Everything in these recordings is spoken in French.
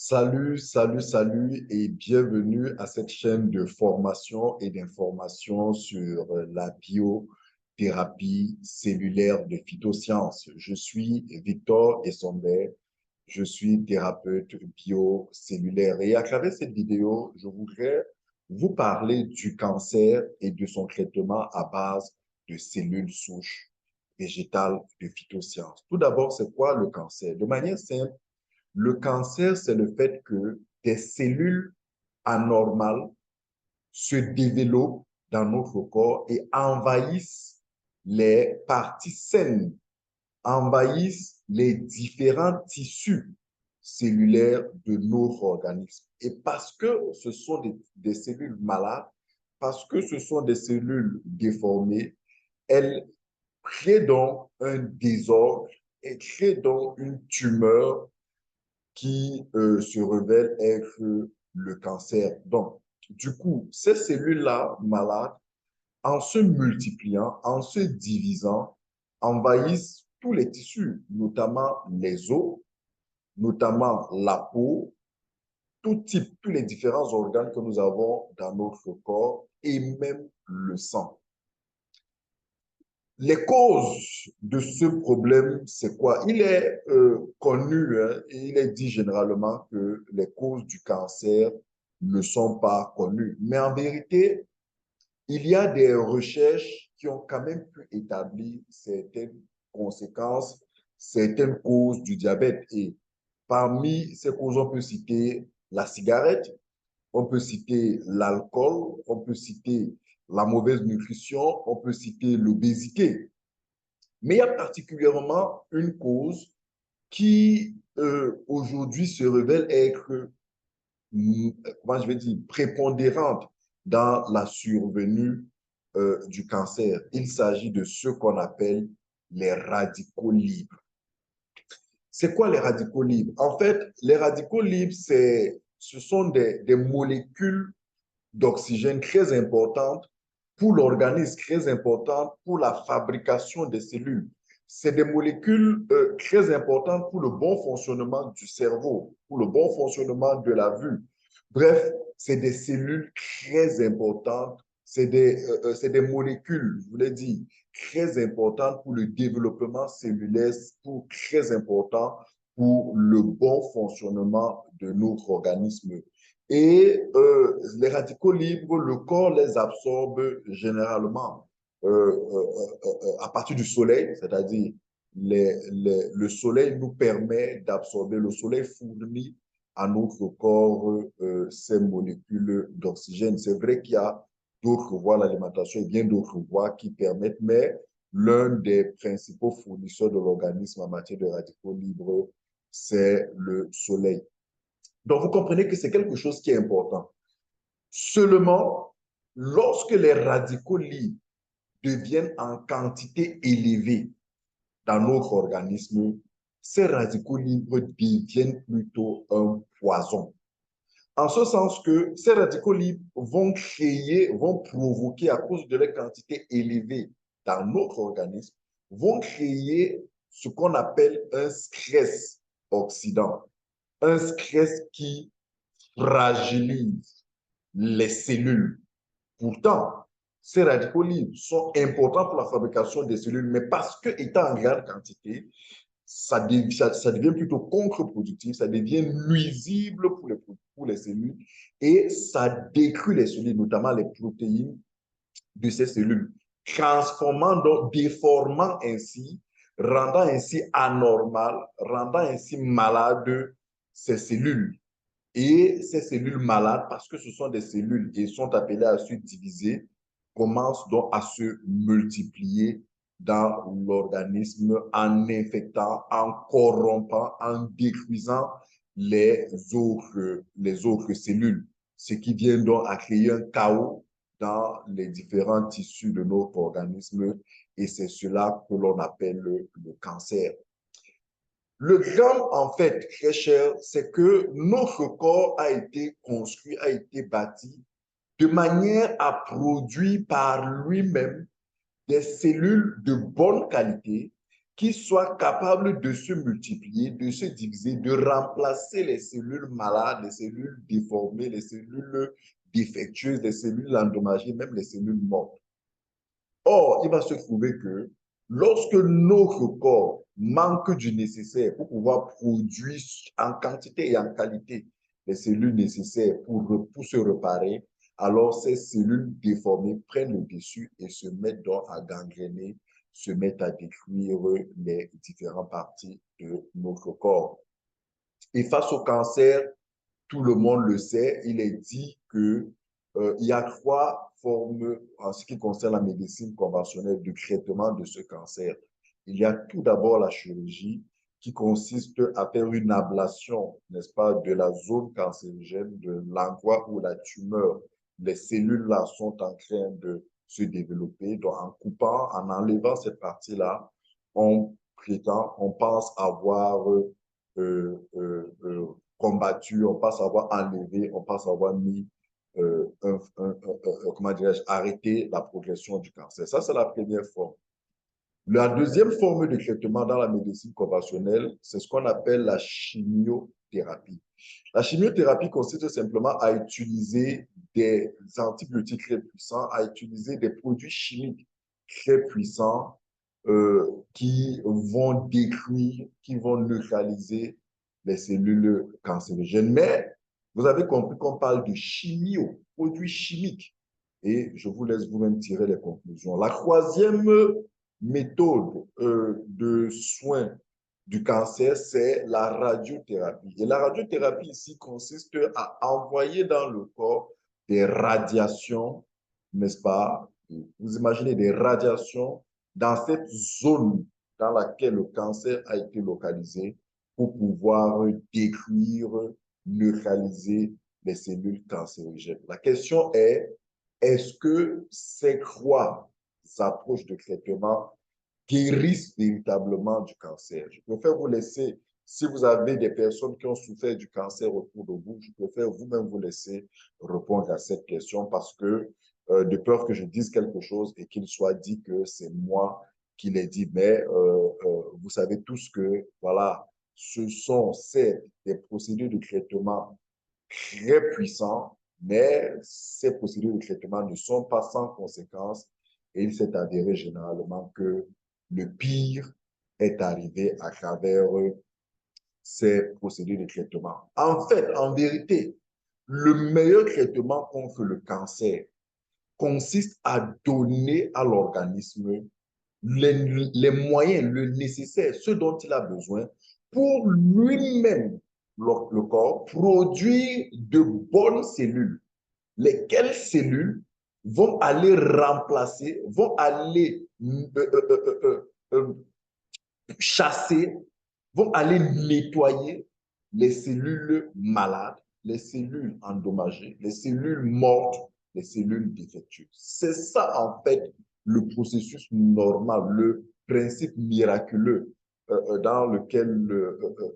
Salut et bienvenue à cette chaîne de formation et d'information sur la biothérapie cellulaire de phytosciences. Je suis Victor Essomber, je suis thérapeute biocellulaire et à travers cette vidéo, je voudrais vous parler du cancer et de son traitement à base de cellules souches végétales de phytosciences. Tout d'abord, c'est quoi le cancer? De manière simple, le cancer, c'est le fait que des cellules anormales se développent dans notre corps et envahissent les parties saines, envahissent les différents tissus cellulaires de notre organisme. Et parce que ce sont des cellules malades, parce que ce sont des cellules déformées, elles créent donc un désordre et créent donc une tumeur qui se révèle être le cancer. Donc, du coup, ces cellules-là malades, en se multipliant, en se divisant, envahissent tous les tissus, notamment les os, notamment la peau, tout type, tous les différents organes que nous avons dans notre corps et même le sang. Les causes de ce problème, c'est quoi? Il est connu, hein, et il est dit généralement que les causes du cancer ne sont pas connues. Mais en vérité, il y a des recherches qui ont quand même pu établir certaines conséquences, certaines causes du diabète. Et parmi ces causes, on peut citer la cigarette, on peut citer l'alcool, on peut citer la mauvaise nutrition, on peut citer l'obésité. Mais il y a particulièrement une cause qui, aujourd'hui, se révèle être, comment je vais dire, prépondérante dans la survenue du cancer. Il s'agit de ce qu'on appelle les radicaux libres. C'est quoi les radicaux libres? En fait, les radicaux libres, ce sont des molécules d'oxygène très importantes pour l'organisme, très importantes pour la fabrication des cellules. C'est des molécules très importantes pour le bon fonctionnement du cerveau, pour le bon fonctionnement de la vue. Bref, c'est des cellules très importantes, c'est des molécules, je voulais dire, très importantes pour le développement cellulaire, pour très important pour le bon fonctionnement de notre organisme. Et les radicaux libres, le corps les absorbe généralement à partir du soleil, c'est-à-dire le soleil nous permet d'absorber, le soleil fournit à notre corps ces molécules d'oxygène. C'est vrai qu'il y a d'autres voies, l'alimentation et bien d'autres voies qui permettent, mais l'un des principaux fournisseurs de l'organisme en matière de radicaux libres, c'est le soleil. Donc, vous comprenez que c'est quelque chose qui est important. Seulement, lorsque les radicaux libres deviennent en quantité élevée dans notre organisme, ces radicaux libres deviennent plutôt un poison. En ce sens que ces radicaux libres vont créer, vont provoquer, à cause de leur quantité élevée dans notre organisme, vont créer ce qu'on appelle un stress oxydant. Un stress qui fragilise les cellules. Pourtant, ces radicaux libres sont importants pour la fabrication des cellules, mais parce que étant en grande quantité, ça devient plutôt contre-productif, ça devient nuisible pour les cellules et ça détruit les cellules, notamment les protéines de ces cellules, transformant, donc déformant ainsi, rendant ainsi anormal, rendant ainsi malade ces cellules. Et ces cellules malades, parce que ce sont des cellules et sont appelées à se diviser, commencent donc à se multiplier dans l'organisme en infectant, en corrompant, en détruisant les autres cellules, ce qui vient donc à créer un chaos dans les différents tissus de notre organisme et c'est cela que l'on appelle le cancer. Le drame, en fait, très cher, c'est que notre corps a été construit, a été bâti de manière à produire par lui-même des cellules de bonne qualité, qui soit capable de se multiplier, de se diviser, de remplacer les cellules malades, les cellules déformées, les cellules défectueuses, les cellules endommagées, même les cellules mortes. Or, il va se trouver que lorsque notre corps manque du nécessaire pour pouvoir produire en quantité et en qualité les cellules nécessaires pour se réparer, alors ces cellules déformées prennent le dessus et se mettent donc à gangréner, se mettent à détruire les différentes parties de notre corps. Et face au cancer, tout le monde le sait, il est dit que il y a trois formes en ce qui concerne la médecine conventionnelle de traitement de ce cancer. Il y a tout d'abord la chirurgie qui consiste à faire une ablation, n'est-ce pas, de la zone cancérigène, de l'endroit où la tumeur, les cellules là sont en train de se développer. Donc, en coupant, en enlevant cette partie-là, on prétend, on pense avoir combattu, on pense avoir enlevé, on pense avoir mis, comment dirais-je, arrêté la progression du cancer. Ça, c'est la première forme. La deuxième forme de traitement dans la médecine conventionnelle, c'est ce qu'on appelle la chimiothérapie. La chimiothérapie consiste simplement à utiliser des antibiotiques très puissants, à utiliser des produits chimiques très puissants qui vont détruire, qui vont neutraliser les cellules cancérigènes. Mais vous avez compris qu'on parle de chimio, produits chimiques. Et je vous laisse vous-même tirer les conclusions. La troisième méthode de soins du cancer, c'est la radiothérapie. Et la radiothérapie ici consiste à envoyer dans le corps des radiations, n'est-ce pas? Vous imaginez des radiations dans cette zone dans laquelle le cancer a été localisé pour pouvoir détruire, neutraliser les cellules cancérigènes. La question est-ce que ces trois approches de traitement guérissent véritablement du cancer? Je préfère vous laisser, si vous avez des personnes qui ont souffert du cancer autour de vous, je préfère vous-même vous laisser répondre à cette question parce que de peur que je dise quelque chose et qu'il soit dit que c'est moi qui l'ai dit, mais vous savez tous que, voilà, ce sont certes des procédures de traitement très puissants, mais ces procédures de traitement ne sont pas sans conséquences et il s'est avéré généralement que le pire est arrivé à travers ces procédures de traitement. En fait, en vérité, le meilleur traitement contre le cancer consiste à donner à l'organisme les moyens, le nécessaire, ce dont il a besoin pour lui-même, le corps, produire de bonnes cellules. Lesquelles cellules vont aller remplacer, vont aller chasser, vont aller nettoyer les cellules malades, les cellules endommagées, les cellules mortes, les cellules défectueuses. C'est ça, en fait, le processus normal, le principe miraculeux dans lequel,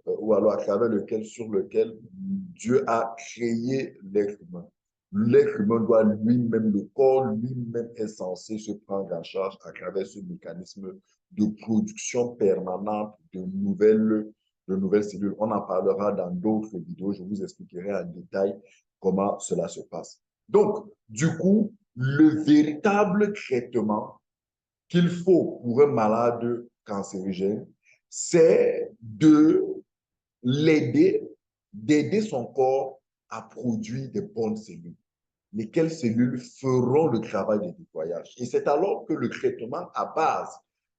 ou alors à travers lequel, sur lequel Dieu a créé l'être humain. L'être humain doit lui-même, le corps lui-même est censé se prendre en charge à travers ce mécanisme de production permanente de nouvelles cellules. On en parlera dans d'autres vidéos. Je vous expliquerai en détail comment cela se passe. Donc, du coup, le véritable traitement qu'il faut pour un malade cancérigène, c'est de l'aider, d'aider son corps à produire des bonnes cellules. Lesquelles cellules feront le travail de nettoyage. Et c'est alors que le traitement à base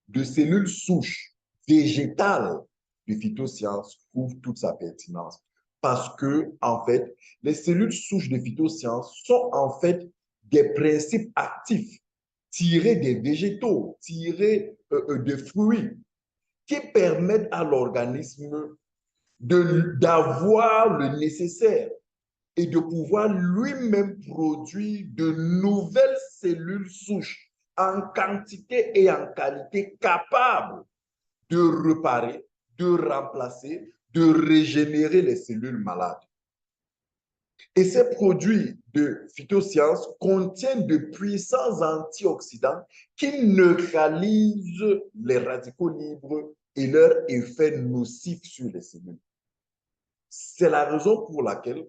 de cellules souches végétales de phytosciences trouve toute sa pertinence. Parce que, en fait, les cellules souches de phytosciences sont en fait des principes actifs tirés des végétaux, tirés des fruits, qui permettent à l'organisme d'avoir le nécessaire et de pouvoir lui-même produire de nouvelles cellules souches en quantité et en qualité capables de réparer, de remplacer, de régénérer les cellules malades. Et ces produits de phytosciences contiennent de puissants antioxydants qui neutralisent les radicaux libres et leur effet nocif sur les cellules. C'est la raison pour laquelle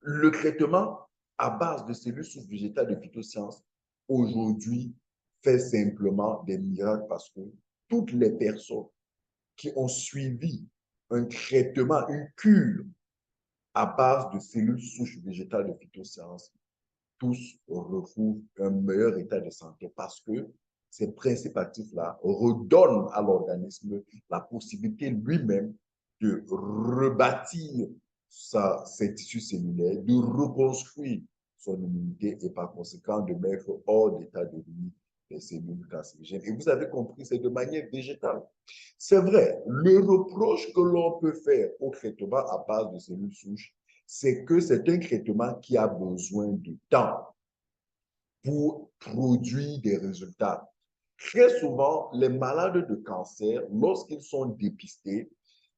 le traitement à base de cellules souches végétales de phytosciences aujourd'hui fait simplement des miracles parce que toutes les personnes qui ont suivi un traitement, une cure à base de cellules souches végétales de phytosciences, tous retrouvent un meilleur état de santé parce que ces principes actifs-là redonnent à l'organisme la possibilité lui-même de rebâtir ses tissus cellulaires, de reconstruire son immunité et par conséquent de mettre hors d'état de vie les cellules cancérigènes. Et vous avez compris, c'est de manière végétale. C'est vrai, le reproche que l'on peut faire au traitement à base de cellules souches, c'est que c'est un traitement qui a besoin de temps pour produire des résultats. Très souvent, les malades de cancer, lorsqu'ils sont dépistés,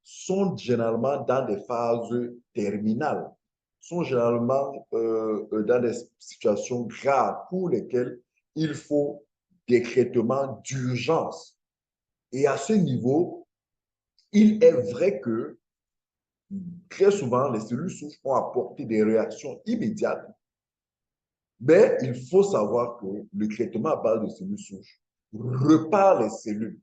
sont généralement dans des phases terminales, sont généralement dans des situations graves pour lesquelles il faut des traitements d'urgence. Et à ce niveau, il est vrai que très souvent, les cellules souches ont apporté des réactions immédiates. Mais il faut savoir que le traitement à base de cellules souches repart les cellules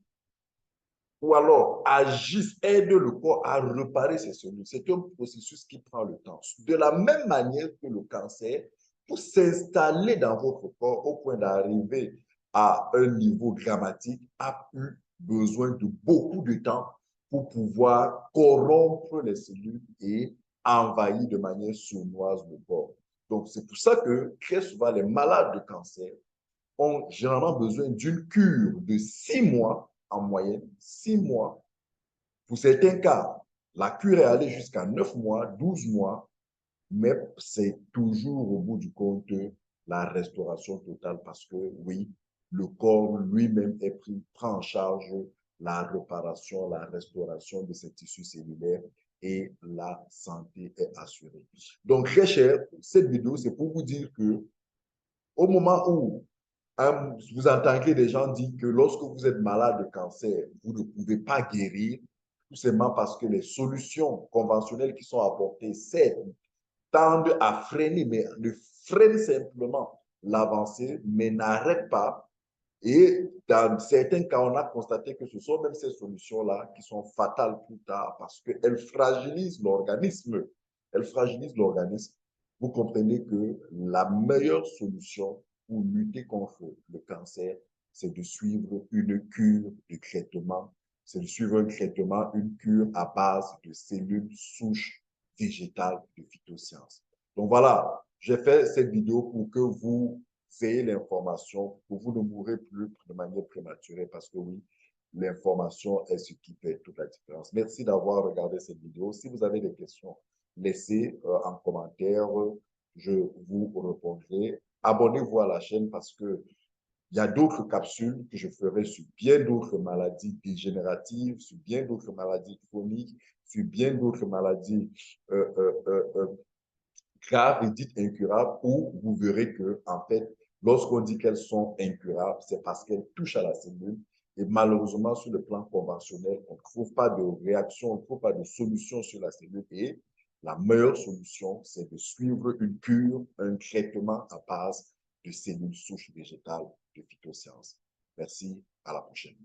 ou alors agisse, aide le corps à réparer ces cellules. C'est un processus qui prend le temps. De la même manière que le cancer, pour s'installer dans votre corps au point d'arriver à un niveau dramatique, a eu besoin de beaucoup de temps pour pouvoir corrompre les cellules et envahir de manière sournoise le corps. Donc, c'est pour ça que très souvent, les malades de cancer ont généralement besoin d'une cure de 6 mois en moyenne, 6 mois. Pour certains cas, la cure est allée jusqu'à 9 mois, 12 mois, mais c'est toujours au bout du compte la restauration totale parce que oui, le corps lui-même prend en charge la réparation, la restauration de ces tissus cellulaires et la santé est assurée. Donc, très cher, cette vidéo, c'est pour vous dire que au moment où vous entendez des gens dire que lorsque vous êtes malade de cancer, vous ne pouvez pas guérir, tout simplement parce que les solutions conventionnelles qui sont apportées, certes, tendent à freiner, mais ne freinent simplement l'avancée, mais n'arrêtent pas. Et dans certains cas, on a constaté que ce sont même ces solutions-là qui sont fatales plus tard parce qu'elles fragilisent l'organisme. Elles fragilisent l'organisme. Vous comprenez que la meilleure solution pour lutter contre le cancer, c'est de suivre une cure de traitement. C'est de suivre un traitement, une cure à base de cellules souches végétales de phytosciences. Donc voilà, j'ai fait cette vidéo pour que vous ayez l'information, que vous ne mourrez plus de manière prématurée parce que oui, l'information est ce qui fait toute la différence. Merci d'avoir regardé cette vidéo. Si vous avez des questions, laissez en commentaire, je vous répondrai. Abonnez-vous à la chaîne parce que il y a d'autres capsules que je ferai sur bien d'autres maladies dégénératives, sur bien d'autres maladies chroniques, sur bien d'autres maladies graves et dites incurables, où vous verrez que, en fait, lorsqu'on dit qu'elles sont incurables, c'est parce qu'elles touchent à la cellule. Et malheureusement, sur le plan conventionnel, on ne trouve pas de réaction, on ne trouve pas de solution sur la cellule. Et la meilleure solution, c'est de suivre une cure, un traitement à base de cellules souches végétales de phytosciences. Merci, à la prochaine.